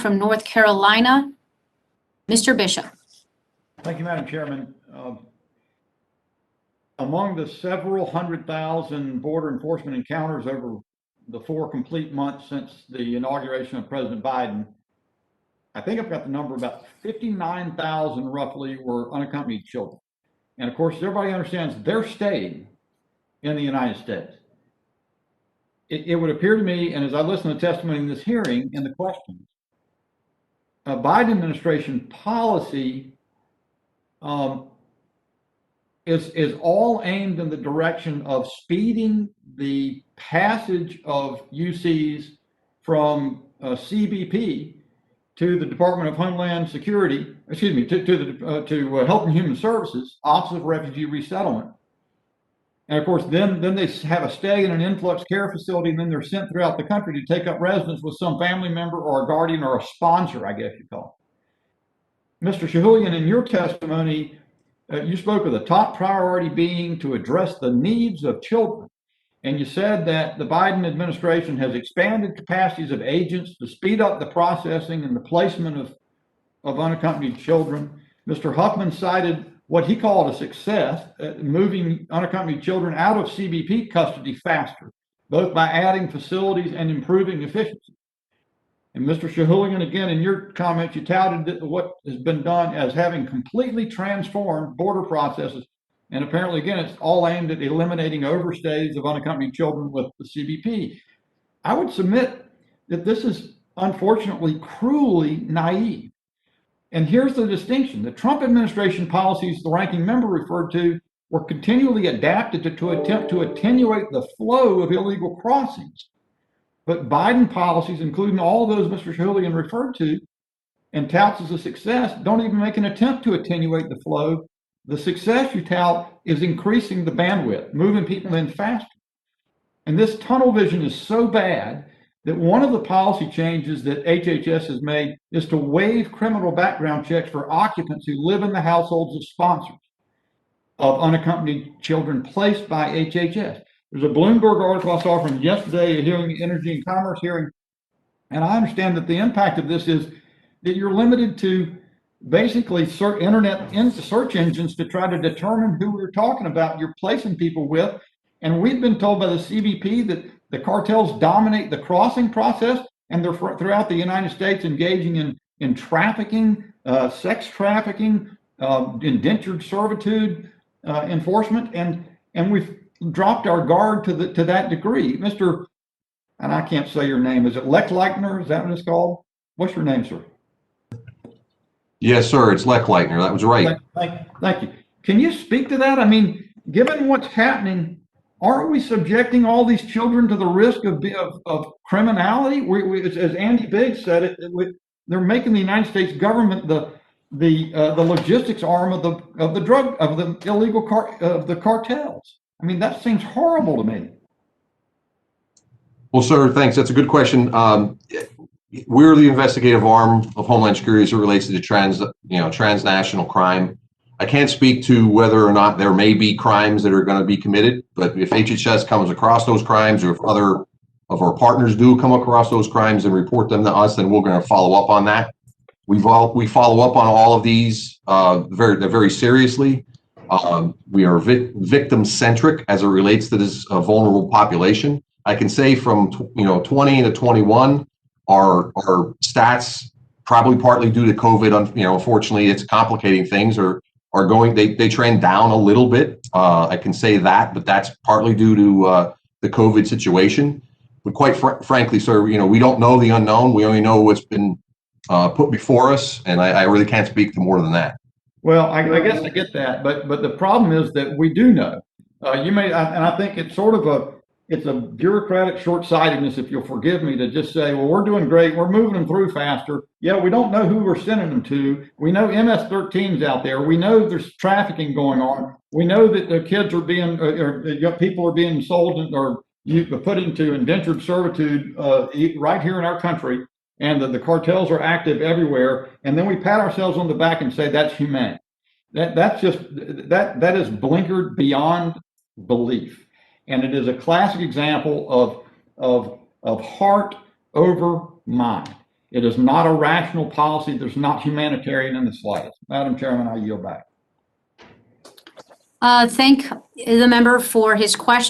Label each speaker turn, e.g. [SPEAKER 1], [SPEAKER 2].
[SPEAKER 1] from North Carolina, Mr. Bishop.
[SPEAKER 2] Thank you, Madam Chairman. Among the several 100,000 border enforcement encounters over the 4 complete months since the inauguration of President Biden, I think I've got the number, about 59,000 roughly were unaccompanied children. And of course, everybody understands they're staying in the United States. It would appear to me, and as I listen to testimony in this hearing and the questions, Biden administration policy is all aimed in the direction of speeding the passage of UCs from CBP to the Department of Homeland Security, excuse me, to Health and Human Services, Office of Refugee Resettlement. And of course, then they have a stay in an influx care facility, and then they're sent throughout the country to take up residence with some family member or a guardian or a sponsor, I guess you call it. Mr. Shahulian, in your testimony, you spoke of the top priority being to address the needs of children. And you said that the Biden administration has expanded capacities of agents to speed up the processing and the placement of unaccompanied children. Mr. Huffman cited what he called a success, moving unaccompanied children out of CBP custody faster, both by adding facilities and improving efficiency. And Mr. Shahulian, again, in your comments, you touted what has been done as having completely transformed border processes. And apparently, again, it's all aimed at eliminating overstays of unaccompanied children with the CBP. I would submit that this is unfortunately cruelly naive. And here's the distinction. The Trump administration policies the ranking member referred to were continually adapted to attempt to attenuate the flow of illegal crossings. But Biden policies, including all those Mr. Shahulian referred to and touts as a success, don't even make an attempt to attenuate the flow. The success you tout is increasing the bandwidth, moving people in faster. And this tunnel vision is so bad that one of the policy changes that HHS has made is to waive criminal background checks for occupants who live in the households of sponsors of unaccompanied children placed by HHS. There's a Bloomberg article I saw from yesterday, a hearing, Energy and Commerce hearing, and I understand that the impact of this is that you're limited to basically internet search engines to try to determine who we're talking about you're placing people with. And we've been told by the CBP that the cartels dominate the crossing process, and they're throughout the United States engaging in trafficking, sex trafficking, indentured servitude enforcement, and we've dropped our guard to that degree. Mr. and I can't say your name, is it Lechleitner? Is that what it's called? What's your name, sir?
[SPEAKER 3] Yes, sir, it's Lechleitner, that was right.
[SPEAKER 2] Thank you. Can you speak to that? I mean, given what's happening, aren't we subjecting all these children to the risk of criminality? As Andy Biggs said, they're making the United States government the logistics arm of the illegal cartels. I mean, that seems horrible to me.
[SPEAKER 3] Well, sir, thanks. That's a good question. We're the investigative arm of Homeland Security as it relates to transnational crime. I can't speak to whether or not there may be crimes that are going to be committed, but if HHS comes across those crimes, or if other of our partners do come across those crimes and report them to us, then we're going to follow up on that. We follow up on all of these very seriously. We are victim-centric as it relates to this vulnerable population. I can say from 20 to 21, our stats, probably partly due to COVID, unfortunately, it's complicating things, are going, they trend down a little bit. I can say that, but that's partly due to the COVID situation. But quite frankly, sir, we don't know the unknown. We only know what's been put before us, and I really can't speak to more than that.
[SPEAKER 2] Well, I guess I get that, but the problem is that we do know. And I think it's sort of it's a bureaucratic short-sightedness, if you'll forgive me, to just say, well, we're doing great, we're moving them through faster. Yeah, we don't know who we're sending them to. We know MS-13's out there. We know there's trafficking going on. We know that the kids are being, or people are being sold or put into indentured servitude right here in our country, and that the cartels are active everywhere. And then we pat ourselves on the back and say that's humane. That is blinkered beyond belief. And it is a classic example of heart over mind. It is not a rational policy. There's not humanitarian in the slightest. Madam Chairman, I yield back.
[SPEAKER 1] Thank the member for his question.